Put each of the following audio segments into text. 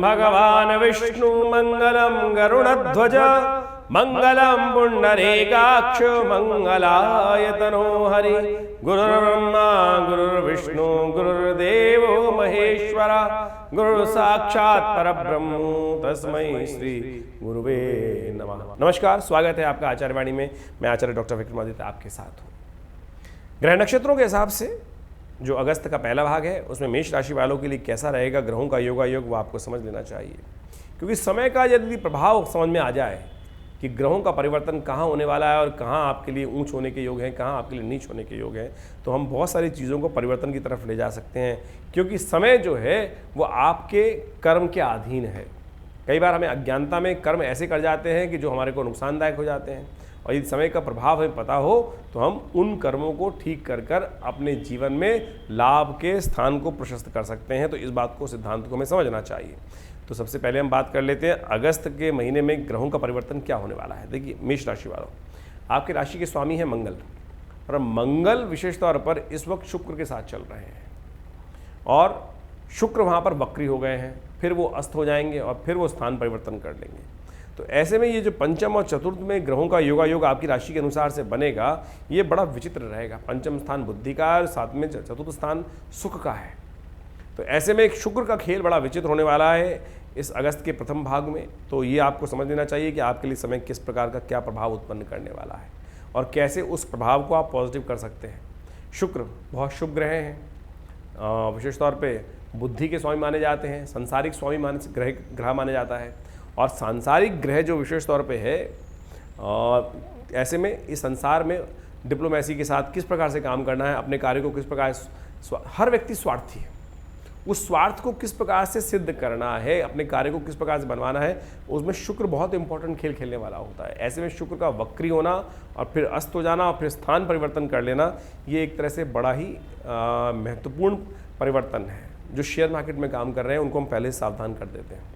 भगवान् विष्णु मंगलम गरुड़ध्वज मंगलम पुंडरीकाक्ष मंगलायतनो हरि। गुरुर्ब्रह्मा गुरुर्विष्णु गुरुर्देवो महेश्वरा गुरु साक्षात् परब्रह्म तस्मै श्री गुरुवे नमः। नमस्कार, स्वागत है आपका आचार्यवाणी में। मैं आचार्य डॉक्टर विक्रमादित्य आपके साथ हूँ। ग्रह नक्षत्रों के हिसाब से जो अगस्त का पहला भाग है उसमें मेष राशि वालों के लिए कैसा रहेगा ग्रहों का योगायोग, वो आपको समझ लेना चाहिए। क्योंकि समय का यदि प्रभाव समझ में आ जाए कि ग्रहों का परिवर्तन कहाँ होने वाला है और कहाँ आपके लिए ऊंच होने के योग हैं, कहाँ आपके लिए नीच होने के योग हैं, तो हम बहुत सारी चीज़ों को परिवर्तन की तरफ ले जा सकते हैं। क्योंकि समय जो है वो आपके कर्म के अधीन है। कई बार हमें अज्ञानता में कर्म ऐसे कर जाते हैं कि जो हमारे को नुकसानदायक हो जाते हैं, और यदि समय का प्रभाव हमें पता हो तो हम उन कर्मों को ठीक कर कर अपने जीवन में लाभ के स्थान को प्रशस्त कर सकते हैं। तो इस बात को, सिद्धांत को हमें समझना चाहिए। तो सबसे पहले हम बात कर लेते हैं अगस्त के महीने में ग्रहों का परिवर्तन क्या होने वाला है। देखिए, मेष राशि वालों, आपके राशि के स्वामी है मंगल, और मंगल विशेष तौर पर इस वक्त शुक्र के साथ चल रहे हैं, और शुक्र वहाँ पर वक्री हो गए हैं, फिर वो अस्त हो जाएंगे और फिर वो स्थान परिवर्तन कर लेंगे। तो ऐसे में ये जो पंचम और चतुर्थ में ग्रहों का योगायोग आपकी राशि के अनुसार से बनेगा, ये बड़ा विचित्र रहेगा। पंचम स्थान बुद्धि का और साथ में चतुर्थ स्थान सुख का है। तो ऐसे में एक शुक्र का खेल बड़ा विचित्र होने वाला है इस अगस्त के प्रथम भाग में। तो ये आपको समझ लेना चाहिए कि आपके लिए समय किस प्रकार का क्या प्रभाव उत्पन्न करने वाला है और कैसे उस प्रभाव को आप पॉजिटिव कर सकते हैं। शुक्र बहुत शुभ ग्रह हैं, विशेष तौर पे बुद्धि के स्वामी माने जाते हैं, संसारिक स्वामी ग्रह माने जाता है। और सांसारिक ग्रह जो विशेष तौर पे है, ऐसे में इस संसार में डिप्लोमेसी के साथ किस प्रकार से काम करना है, अपने कार्य को किस प्रकार, हर व्यक्ति स्वार्थी है, उस स्वार्थ को किस प्रकार से सिद्ध करना है, अपने कार्य को किस प्रकार से बनवाना है, उसमें शुक्र बहुत इंपॉर्टेंट खेल खेलने वाला होता है। ऐसे में शुक्र का वक्री होना और फिर अस्त हो जाना और फिर स्थान परिवर्तन कर लेना, ये एक तरह से बड़ा ही महत्वपूर्ण परिवर्तन है। जो शेयर मार्केट में काम कर रहे हैं उनको हम पहले से सावधान कर देते हैं।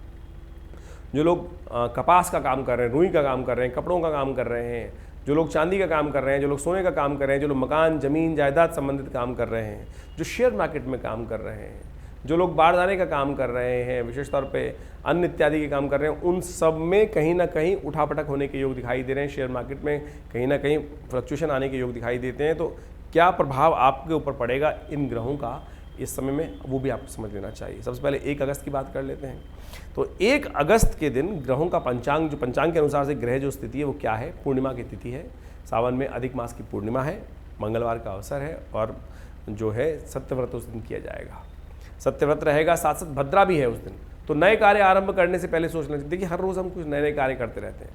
जो लोग कपास का काम कर रहे हैं, रुई का काम कर रहे हैं, कपड़ों का काम कर रहे हैं, जो लोग चांदी का काम कर रहे हैं, जो लोग सोने का काम कर रहे हैं, जो लोग मकान जमीन जायदाद संबंधित काम कर रहे हैं, जो शेयर मार्केट में काम कर रहे हैं, जो लोग बारदाने का काम कर रहे हैं, विशेष तौर पे अन्न इत्यादि के काम कर रहे हैं, उन सब में कहीं ना कहीं उठापटक होने के योग दिखाई दे रहे हैं। शेयर मार्केट में कहीं ना कहीं फ्लक्चुएशन आने के योग दिखाई देते हैं। तो क्या प्रभाव आपके ऊपर पड़ेगा इन ग्रहों का इस समय में, वो भी आपको समझ लेना चाहिए। सबसे पहले 1 अगस्त की बात कर लेते हैं। तो 1 अगस्त के दिन ग्रहों का पंचांग, जो पंचांग के अनुसार से ग्रह जो स्थिति है वो क्या है। पूर्णिमा की तिथि है, सावन में अधिक मास की पूर्णिमा है, मंगलवार का अवसर है, और जो है सत्यव्रत उस दिन किया जाएगा। सत्यव्रत रहेगा, साथ साथ भद्रा भी है उस दिन। तो नए कार्य आरंभ करने से पहले सोचना चाहिए। देखिए, हर रोज़ हम कुछ नए नए कार्य करते रहते हैं।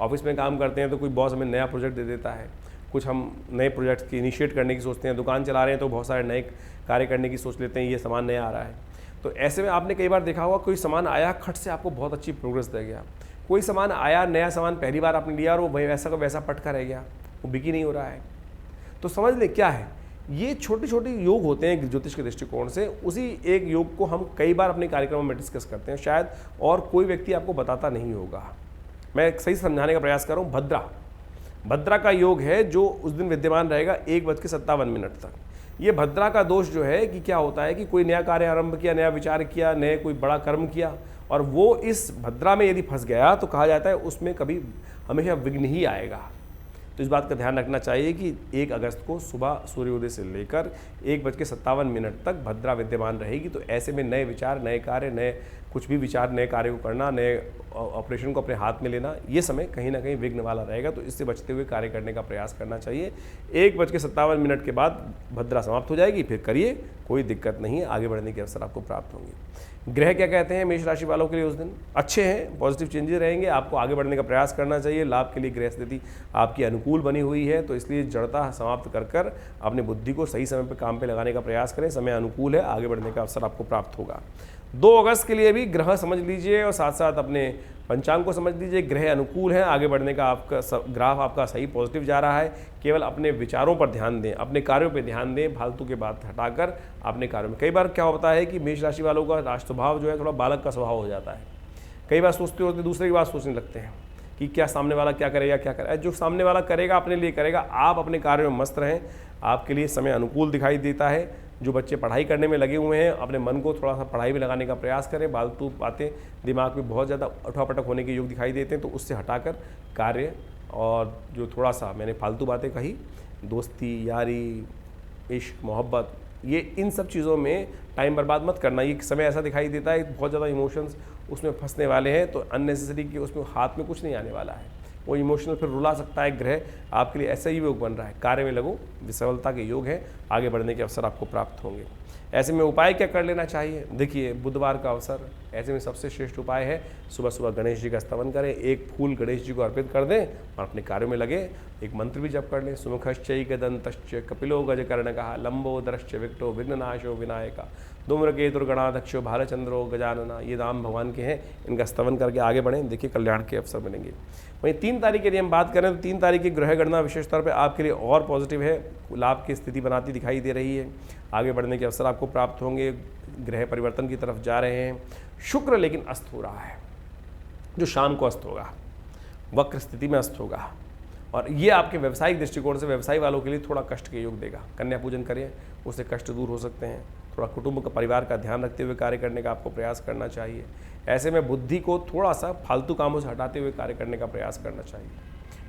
ऑफिस में काम करते हैं तो कोई बॉस हमें नया प्रोजेक्ट दे देता है, कुछ हम नए प्रोजेक्ट की इनिशिएट करने की सोचते हैं। दुकान चला रहे हैं तो बहुत सारे नए कार्य करने की सोच लेते हैं, ये सामान नया आ रहा है। तो ऐसे में आपने कई बार देखा होगा, कोई सामान आया, खट से आपको बहुत अच्छी प्रोग्रेस दे गया। कोई सामान आया, नया सामान पहली बार आपने लिया और वो वैसा का वैसा पटका रह गया, वो बिकी नहीं हो रहा है। तो समझ लें क्या है, ये छोटे छोटे योग होते हैं ज्योतिष के दृष्टिकोण से। उसी एक योग को हम कई बार अपने कार्यक्रमों में डिस्कस करते हैं शायद, और कोई व्यक्ति आपको बताता नहीं होगा। मैं सही समझाने का प्रयास कर रहा हूँ। भद्रा का योग है जो उस दिन विद्यमान रहेगा 1:57 तक। ये भद्रा का दोष जो है कि क्या होता है कि कोई नया कार्य आरंभ किया, नया विचार किया, नए कोई बड़ा कर्म किया, और वो इस भद्रा में यदि फंस गया तो कहा जाता है उसमें कभी हमेशा विघ्न ही आएगा। तो इस बात का ध्यान रखना चाहिए कि 1 अगस्त को सुबह सूर्योदय से लेकर 1:57 तक भद्रा विद्यमान रहेगी। तो ऐसे में नए विचार, नए कार्य, नए कुछ भी विचार, नए कार्य को करना, नए ऑपरेशन को अपने हाथ में लेना, ये समय कहीं ना कहीं विघ्न वाला रहेगा। तो इससे बचते हुए कार्य करने का प्रयास करना चाहिए। 1:57 के बाद भद्रा समाप्त हो जाएगी, फिर करिए, कोई दिक्कत नहीं है, आगे बढ़ने के अवसर आपको प्राप्त होंगे। ग्रह क्या कहते हैं मेष राशि वालों के लिए उस दिन अच्छे हैं, पॉजिटिव चेंजेस रहेंगे, आपको आगे बढ़ने का प्रयास करना चाहिए। लाभ के लिए ग्रह स्थिति आपकी अनुकूल बनी हुई है, तो इसलिए जड़ता समाप्त कर कर अपने बुद्धि को सही समय पर काम पे लगाने का प्रयास करें। समय अनुकूल है, आगे बढ़ने का अवसर आपको प्राप्त होगा। 2 अगस्त के लिए भी ग्रह समझ लीजिए और साथ साथ अपने पंचांग को समझ लीजिए। ग्रह अनुकूल है, आगे बढ़ने का आपका ग्राफ आपका सही पॉजिटिव जा रहा है। केवल अपने विचारों पर ध्यान दें, अपने कार्यों पर ध्यान दें, फालतू के बात हटाकर अपने कार्यों में। कई बार क्या होता है कि मेष राशि वालों का राष्ट्र स्वभाव जो है थोड़ा बालक का स्वभाव हो जाता है। कई बार सोचते होते दूसरे की बात सोचने लगते हैं कि क्या सामने वाला क्या करेगा, क्या करेगा। जो सामने वाला करेगा अपने लिए करेगा, आप अपने कार्यों में मस्त रहें। आपके लिए समय अनुकूल दिखाई देता है। जो बच्चे पढ़ाई करने में लगे हुए हैं अपने मन को थोड़ा सा पढ़ाई में लगाने का प्रयास करें। फालतू बातें दिमाग में बहुत ज़्यादा उठापटक होने के योग दिखाई देते हैं, तो उससे हटाकर कार्य और जो थोड़ा सा मैंने फालतू बातें कही, दोस्ती, यारी, इश्क, मोहब्बत, ये इन सब चीज़ों में टाइम बर्बाद मत करना। ये समय ऐसा दिखाई देता है बहुत ज़्यादा इमोशंस उसमें फंसने वाले हैं, तो अननेसेसरी कि उसमें हाथ में कुछ नहीं आने वाला है, वो इमोशनल फिर रुला सकता है ग्रह। आपके लिए ऐसा ही योग बन रहा है, कार्य में लगो, विसफलता के योग है, आगे बढ़ने के अवसर आपको प्राप्त होंगे। ऐसे में उपाय क्या कर लेना चाहिए? देखिए, बुधवार का अवसर, ऐसे में सबसे श्रेष्ठ उपाय है सुबह सुबह गणेश जी का स्तवन करें, एक फूल गणेश जी को अर्पित कर दें और अपने कार्यों में लगे। एक मंत्र भी जप कर लें, सुमुखश्चैकदन्तश्च कपिलो गजकर्णकः लंबोदरश्च विकटो विघ्ननाशो विनायका धूम्रकेतुर्गणाध्यक्षो भालचंद्रो गजानना। ये नाम भगवान के हैं, इनका स्तवन करके आगे बढ़ें, देखिए कल्याण के अवसर मिलेंगे। वहीं 3 तारीख की यदि हम बात करें तो 3 तारीख की ग्रह गणना विशेष तौर पर आपके लिए और पॉजिटिव है, लाभ की स्थिति बनाती दिखाई दे रही है, आगे बढ़ने के अवसर आपको प्राप्त होंगे, ग्रह परिवर्तन की तरफ जा रहे हैं। शुक्र लेकिन अस्त हो रहा है, जो शाम को अस्त होगा, वक्र स्थिति में अस्त होगा, और ये आपके व्यवसायिक दृष्टिकोण से व्यवसाय वालों के लिए थोड़ा कष्ट के योग देगा। कन्या पूजन करें, उससे कष्ट दूर हो सकते हैं। थोड़ा कुटुंब का, परिवार का ध्यान रखते हुए कार्य करने का आपको प्रयास करना चाहिए। ऐसे में बुद्धि को थोड़ा सा फालतू कामों से हटाते हुए कार्य करने का प्रयास करना चाहिए।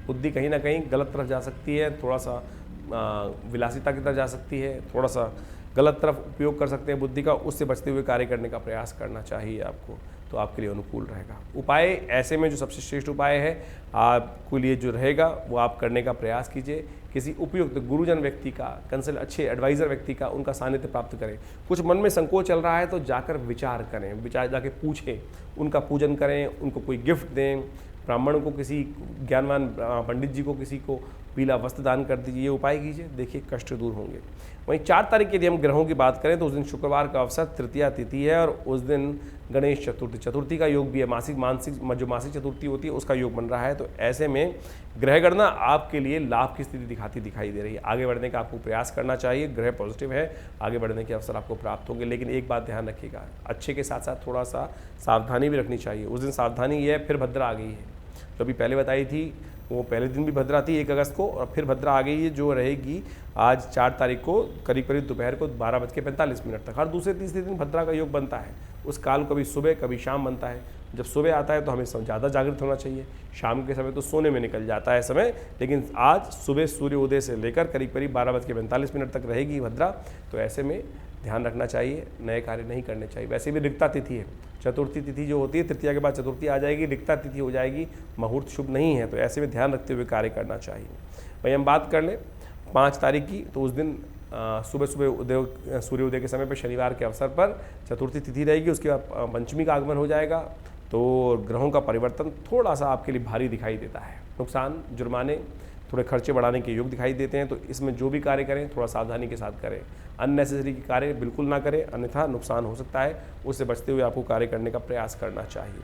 बुद्धि कहीं ना कहीं गलत तरफ जा सकती है, थोड़ा सा विलासिता की तरफ जा सकती है, थोड़ा सा गलत तरफ उपयोग कर सकते हैं बुद्धि का, उससे बचते हुए कार्य करने का प्रयास करना चाहिए आपको, तो आपके लिए अनुकूल रहेगा। उपाय ऐसे में जो सबसे श्रेष्ठ उपाय है आपके लिए जो रहेगा वो आप करने का प्रयास कीजिए। किसी उपयुक्त गुरुजन व्यक्ति का, कंसल्ट, अच्छे एडवाइज़र व्यक्ति का, उनका सानिध्य प्राप्त करें। कुछ मन में संकोच चल रहा है तो जाकर विचार करें, विचार जाके पूछें, उनका पूजन करें, उनको कोई गिफ्ट दें, ब्राह्मण को, किसी ज्ञानवान पंडित जी को, किसी को पीला वस्त्र दान कर दीजिए। ये उपाय कीजिए, देखिए कष्ट दूर होंगे। वहीं 4 तारीख की यदि हम ग्रहों की बात करें तो उस दिन शुक्रवार का अवसर, तृतीया तिथि है, और उस दिन गणेश चतुर्थी, चतुर्थी का योग भी है, जो मासिक चतुर्थी होती है उसका योग बन रहा है। तो ऐसे में ग्रह गणना आपके लिए लाभ की स्थिति दिखाई दे रही है। आगे बढ़ने का आपको प्रयास करना चाहिए, ग्रह पॉजिटिव है, आगे बढ़ने के अवसर आपको प्राप्त होंगे। लेकिन एक बात ध्यान रखिएगा, अच्छे के साथ साथ थोड़ा सा सावधानी भी रखनी चाहिए। उस दिन सावधानी ये है, फिर भद्रा आ गई है, जो अभी पहले बताई थी वो पहले दिन भी भद्रा थी 1 अगस्त को, और फिर भद्रा आ गई है जो रहेगी आज 4 तारीख को करीब करीब दोपहर को 12:45 तक। हर दूसरे तीसरे दिन भद्रा का योग बनता है। उस काल कभी सुबह कभी शाम बनता है। जब सुबह आता है तो हमें ज़्यादा जागृत होना चाहिए, शाम के समय तो सोने में निकल जाता है समय, लेकिन आज सुबह सूर्योदय से लेकर करीब करीब 12:45 तक रहेगी भद्रा। तो ऐसे में ध्यान रखना चाहिए, नए कार्य नहीं करने चाहिए। वैसे भी रिक्ता तिथि है, चतुर्थी तिथि जो होती है, तृतीया के बाद चतुर्थी आ जाएगी, रिक्ता तिथि हो जाएगी, मुहूर्त शुभ नहीं है, तो ऐसे में ध्यान रखते हुए कार्य करना चाहिए। वहीं हम बात कर लें 5 तारीख की, तो उस दिन सुबह सुबह सूर्योदय के समय पर शनिवार के अवसर पर चतुर्थी तिथि रहेगी, उसके बाद पंचमी का आगमन हो जाएगा। तो ग्रहों का परिवर्तन थोड़ा सा आपके लिए भारी दिखाई देता है, नुकसान, जुर्माने, थोड़े खर्चे बढ़ाने के योग दिखाई देते हैं। तो इसमें जो भी कार्य करें थोड़ा सावधानी के साथ करें, अननेसेसरी कार्य बिल्कुल ना करें, अन्यथा नुकसान हो सकता है। उससे बचते हुए आपको कार्य करने का प्रयास करना चाहिए।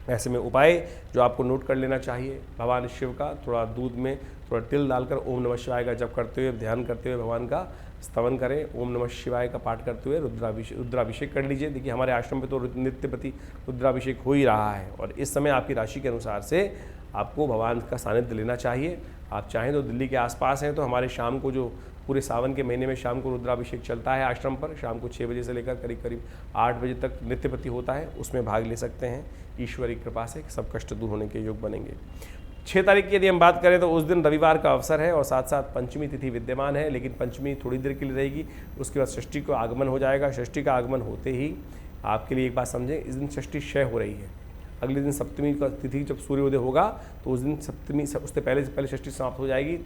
ऐसे में उपाय जो आपको नोट कर लेना चाहिए, भगवान शिव का थोड़ा दूध में थोड़ा तिल डालकर ओम नमः शिवाय का जप करते हुए, ध्यान करते हुए भगवान का स्तवन करें, ओम नमः शिवाय का पाठ करते हुए रुद्राभिषेक कर लीजिए। देखिए हमारे आश्रम में तो नित्य प्रति रुद्राभिषेक हो ही रहा है, और इस समय आपकी राशि के अनुसार से आपको भगवान का सानिध्य लेना चाहिए। आप चाहें तो दिल्ली के आसपास हैं तो हमारे शाम को जो पूरे सावन के महीने में शाम को रुद्राभिषेक चलता है आश्रम पर, शाम को 6 बजे से लेकर करीब करीब 8 बजे तक नित्य प्रति होता है, उसमें भाग ले सकते हैं। ईश्वरी कृपा से सब कष्ट दूर होने के योग बनेंगे। 6 तारीख की यदि हम बात करें तो उस दिन रविवार का अवसर है और साथ साथ पंचमी तिथि विद्यमान है, लेकिन पंचमी थोड़ी देर के लिए रहेगी, उसके बाद षष्ठी को आगमन हो जाएगा। षष्ठी का आगमन होते ही आपके लिए एक बात समझें, इस दिन षष्ठी क्षय हो रही है। अगले दिन सप्तमी का तिथि जब सूर्योदय होगा तो उस दिन सप्तमी, उससे पहले षष्ठी समाप्त हो जाएगी।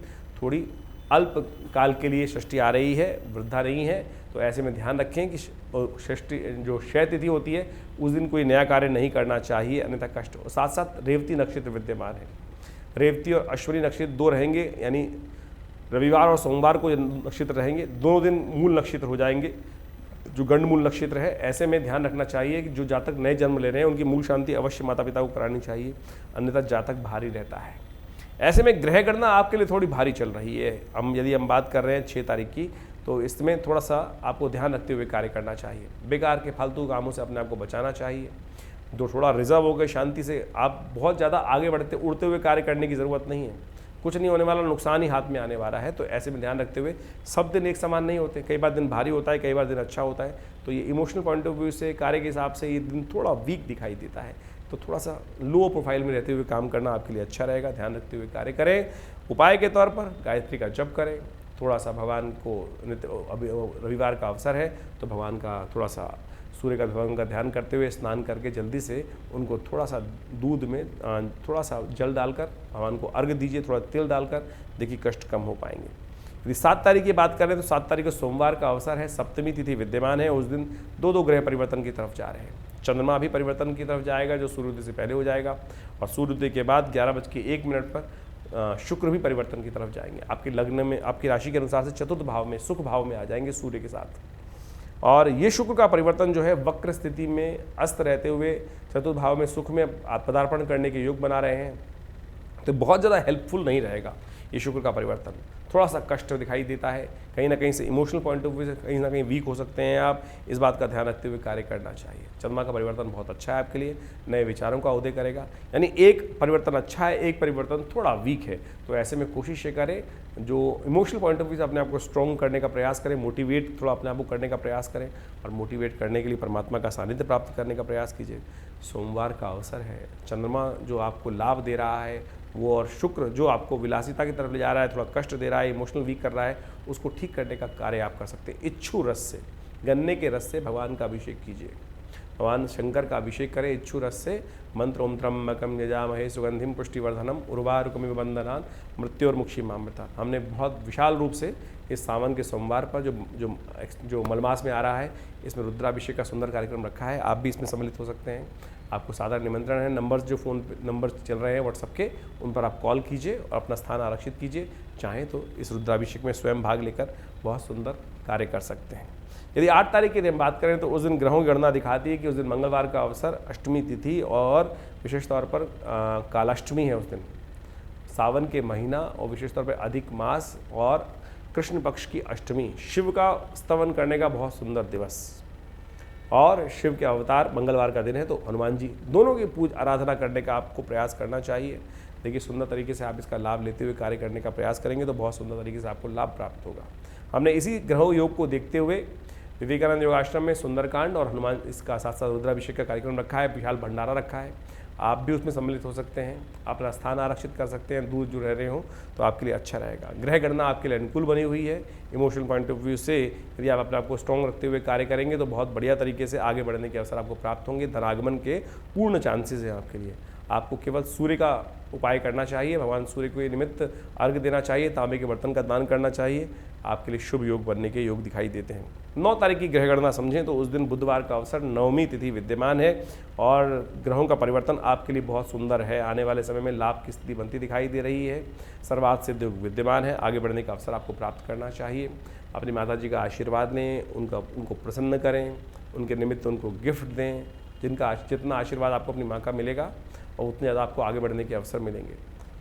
थोड़ी अल्प काल के लिए षष्ठी आ रही है, वृद्धा नहीं है, तो ऐसे में ध्यान रखें कि षष्ठी जो क्षय तिथि होती है उस दिन कोई नया कार्य नहीं करना चाहिए, अन्यथा कष्ट हो। साथ साथ रेवती नक्षत्र विद्यमान है, रेवती और अश्विनी नक्षत्र 2 रहेंगे, यानी रविवार और सोमवार को नक्षत्र रहेंगे, दोनों दिन मूल नक्षत्र हो जाएंगे जो गंडमूल नक्षत्र है। ऐसे में ध्यान रखना चाहिए कि जो जातक नए जन्म ले रहे हैं उनकी मूल शांति अवश्य माता पिता को करानी चाहिए, अन्यथा जातक भारी रहता है। ऐसे में ग्रह गणना आपके लिए थोड़ी भारी चल रही है। यदि हम बात कर रहे हैं 6 तारीख की, तो इसमें थोड़ा सा आपको ध्यान रखते हुए कार्य करना चाहिए। बेकार के फालतू कामों से अपने आप को बचाना चाहिए। थोड़ा रिजर्व हो गए, शांति से, आप बहुत ज़्यादा आगे बढ़ते उड़ते हुए कार्य करने की ज़रूरत नहीं है। कुछ नहीं होने वाला, नुकसान ही हाथ में आने वाला है। तो ऐसे में ध्यान रखते हुए, सब दिन एक समान नहीं होते, कई बार दिन भारी होता है, कई बार दिन अच्छा होता है। तो ये इमोशनल पॉइंट ऑफ व्यू से, कार्य के हिसाब से ये दिन थोड़ा वीक दिखाई देता है। तो थोड़ा सा लो प्रोफाइल में रहते हुए काम करना आपके लिए अच्छा रहेगा। ध्यान रखते हुए कार्य करें। उपाय के तौर पर गायत्री का जप करें, थोड़ा सा भगवान को अभी रविवार का अवसर है तो भगवान का थोड़ा सा सूर्य का भगवान का ध्यान करते हुए स्नान करके जल्दी से उनको थोड़ा सा दूध में थोड़ा सा जल डालकर भगवान को अर्घ दीजिए, थोड़ा तेल डालकर, देखिए कष्ट कम हो पाएंगे। यदि 7 तारीख की बात करें तो 7 तारीख को सोमवार का अवसर है, सप्तमी तिथि विद्यमान है। उस दिन 2 ग्रह परिवर्तन की तरफ जा रहे हैं। चंद्रमा भी परिवर्तन की तरफ जाएगा जो सूर्योदय से पहले हो जाएगा, और सूर्योदय के बाद 11:01 पर शुक्र भी परिवर्तन की तरफ जाएंगे। आपके लग्न में, आपकी राशि के अनुसार से चतुर्थ भाव में, सुख भाव में आ जाएंगे सूर्य के साथ। और ये शुक्र का परिवर्तन जो है वक्र स्थिति में अस्त रहते हुए चतुर्थ भाव में सुख में पदार्पण करने के योग बना रहे हैं। तो बहुत ज़्यादा हेल्पफुल नहीं रहेगा ये शुक्र का परिवर्तन, थोड़ा सा कष्ट दिखाई देता है। कहीं ना कहीं से इमोशनल पॉइंट ऑफ व्यू से कहीं ना कहीं वीक हो सकते हैं आप, इस बात का ध्यान रखते हुए कार्य करना चाहिए। चंद्रमा का परिवर्तन बहुत अच्छा है आपके लिए, नए विचारों का उदय करेगा। यानी एक परिवर्तन अच्छा है, एक परिवर्तन थोड़ा वीक है। तो ऐसे में कोशिश ये करें, जो इमोशनल पॉइंट ऑफ व्यू से अपने आप को स्ट्रॉन्ग करने का प्रयास करें, मोटिवेट थोड़ा अपने आप को करने का प्रयास करें, और मोटिवेट करने के लिए परमात्मा का सानिध्य प्राप्त करने का प्रयास कीजिए। सोमवार का अवसर है, चंद्रमा जो आपको लाभ दे रहा है वो, और शुक्र जो आपको विलासिता की तरफ ले जा रहा है, थोड़ा कष्ट दे रहा है, इमोशनल वीक कर रहा है, उसको ठीक करने का कार्य आप कर सकते हैं। इच्छू रस से, गन्ने के रस से भगवान का अभिषेक कीजिए, भगवान शंकर का अभिषेक करें इच्छू रस से। मंत्र ओम त्र्यंबकम यजामहे सुगंधिम पुष्टिवर्धनम उर्वारुकमिव बंधनान् मृत्योर्मुक्षीमामृता। हमने बहुत विशाल रूप से इस सावन के सोमवार पर जो मलमास में आ रहा है, इसमें रुद्राभिषेक का सुंदर कार्यक्रम रखा है। आप भी इसमें सम्मिलित हो सकते हैं। आपको साधारण निमंत्रण है। नंबर्स जो फ़ोन पे नंबर चल रहे हैं व्हाट्सअप के, उन पर आप कॉल कीजिए और अपना स्थान आरक्षित कीजिए। चाहें तो इस रुद्राभिषेक में स्वयं भाग लेकर बहुत सुंदर कार्य कर सकते हैं। यदि 8 तारीख की बात करें तो उस दिन ग्रहों की गणना दिखाती है कि उस दिन मंगलवार का अवसर, अष्टमी तिथि, और विशेष तौर पर कालाष्टमी है उस दिन, सावन के महीना, और विशेष तौर पर अधिक मास और कृष्ण पक्ष की अष्टमी। शिव का स्तवन करने का बहुत सुंदर दिवस, और शिव के अवतार मंगलवार का दिन है, तो हनुमान जी दोनों की पूजा आराधना करने का आपको प्रयास करना चाहिए। देखिए सुंदर तरीके से आप इसका लाभ लेते हुए कार्य करने का प्रयास करेंगे तो बहुत सुंदर तरीके से आपको लाभ प्राप्त होगा। हमने इसी ग्रह योग को देखते हुए विवेकानंद योगाश्रम में सुंदरकांड और हनुमान इसका साथ साथ रुद्राभिषेक का कार्यक्रम रखा है, विशाल भंडारा रखा है। आप भी उसमें सम्मिलित हो सकते हैं, अपना स्थान आरक्षित कर सकते हैं। दूर जो रह रहे हो तो आपके लिए अच्छा रहेगा। ग्रह गणना आपके लिए अनुकूल बनी हुई है। इमोशनल पॉइंट ऑफ व्यू से यदि आप अपने आप को स्ट्रॉन्ग रखते हुए कार्य करेंगे तो बहुत बढ़िया तरीके से आगे बढ़ने के अवसर आपको प्राप्त होंगे। धनागमन के पूर्ण चांसेस हैं आपके लिए। आपको केवल सूर्य का उपाय करना चाहिए, भगवान सूर्य को ये निमित्त अर्घ देना चाहिए, तांबे के बर्तन का दान करना चाहिए। आपके लिए शुभ योग बनने के योग दिखाई देते हैं। 9 तारीख की ग्रह गणना समझें तो उस दिन बुधवार का अवसर, नवमी तिथि विद्यमान है, और ग्रहों का परिवर्तन आपके लिए बहुत सुंदर है। आने वाले समय में लाभ की स्थिति बनती दिखाई दे रही है। सर्वार्थ सिद्ध योग विद्यमान है। आगे बढ़ने का अवसर आपको प्राप्त करना चाहिए। अपनी माता जी का आशीर्वाद लें, उनको प्रसन्न करें, उनके निमित्त उनको गिफ्ट दें। जितना आशीर्वाद आपको अपनी माँ का मिलेगा और उतने ज़्यादा आपको आगे बढ़ने के अवसर मिलेंगे।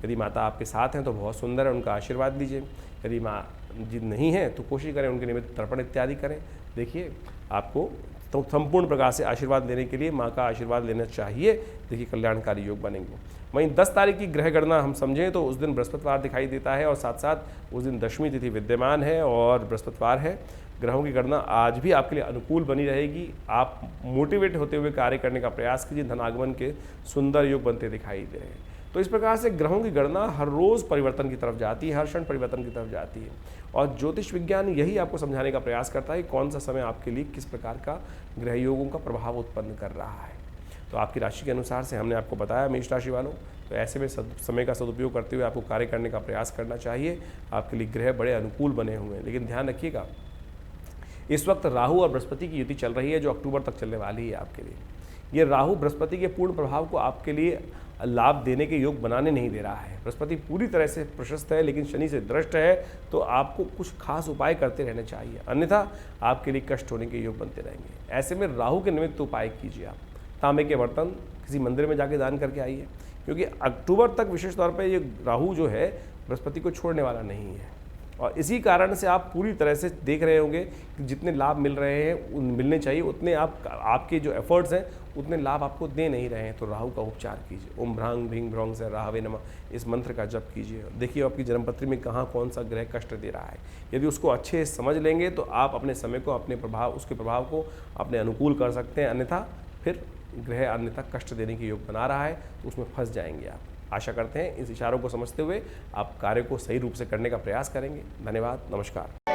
यदि माता आपके साथ हैं तो बहुत सुंदर है, उनका आशीर्वाद लीजिए। यदि माँ जी नहीं है तो कोशिश करें उनके निमित्त तर्पण इत्यादि करें। देखिए आपको तो संपूर्ण प्रकार से आशीर्वाद लेने के लिए माँ का आशीर्वाद लेना चाहिए। देखिए कल्याणकारी योग बनेंगे। वहीं 10 तारीख की ग्रह गणना हम समझें तो उस दिन बृहस्पतिवार दिखाई देता है, और साथ साथ उस दिन दशमी तिथि विद्यमान है और बृहस्पतिवार है। ग्रहों की गणना आज भी आपके लिए अनुकूल बनी रहेगी। आप मोटिवेट होते हुए कार्य करने का प्रयास कीजिए। धनागमन के सुंदर योग बनते दिखाई दे रहे हैं। तो इस प्रकार से ग्रहों की गणना हर रोज़ परिवर्तन की तरफ जाती है, हर क्षण परिवर्तन की तरफ जाती है, और ज्योतिष विज्ञान यही आपको समझाने का प्रयास करता है कि कौन सा समय आपके लिए किस प्रकार का ग्रह योगों का प्रभाव उत्पन्न कर रहा है। तो आपकी राशि के अनुसार से हमने आपको बताया मेष राशि वालों। तो ऐसे में समय का सदुपयोग करते हुए आपको कार्य करने का प्रयास करना चाहिए। आपके लिए ग्रह बड़े अनुकूल बने हुए हैं, लेकिन ध्यान रखिएगा इस वक्त राहु और बृहस्पति की युति चल रही है जो अक्टूबर तक चलने वाली है आपके लिए। ये राहु बृहस्पति के पूर्ण प्रभाव को आपके लिए लाभ देने के योग बनाने नहीं दे रहा है। बृहस्पति पूरी तरह से प्रशस्त है, लेकिन शनि से दृष्ट है, तो आपको कुछ खास उपाय करते रहने चाहिए, अन्यथा आपके लिए कष्ट होने के योग बनते रहेंगे। ऐसे में राहु के निमित्त उपाय कीजिए। आप तांबे के बर्तन किसी मंदिर में जाके दान करके आइए, क्योंकि अक्टूबर तक विशेष तौर पर ये राहु जो है बृहस्पति को छोड़ने वाला नहीं है। और इसी कारण से आप पूरी तरह से देख रहे होंगे कि जितने लाभ मिल रहे हैं मिलने चाहिए उतने आपके जो एफर्ट्स हैं उतने लाभ आपको दे नहीं रहे हैं। तो राहु का उपचार कीजिए। ओम भ्रांग भींग भ्रौंग से राहवे नमः इस मंत्र का जप कीजिए। देखिए आपकी जन्मपत्री में कहाँ कौन सा ग्रह कष्ट दे रहा है। यदि उसको अच्छे से समझ लेंगे तो आप अपने समय को उसके प्रभाव को अपने अनुकूल कर सकते हैं। अन्यथा फिर ग्रह अन्यथा कष्ट देने के योग बना रहा है तो उसमें फंस जाएंगे आप। आशा करते हैं इस इशारों को समझते हुए आप कार्य को सही रूप से करने का प्रयास करेंगे। धन्यवाद, नमस्कार।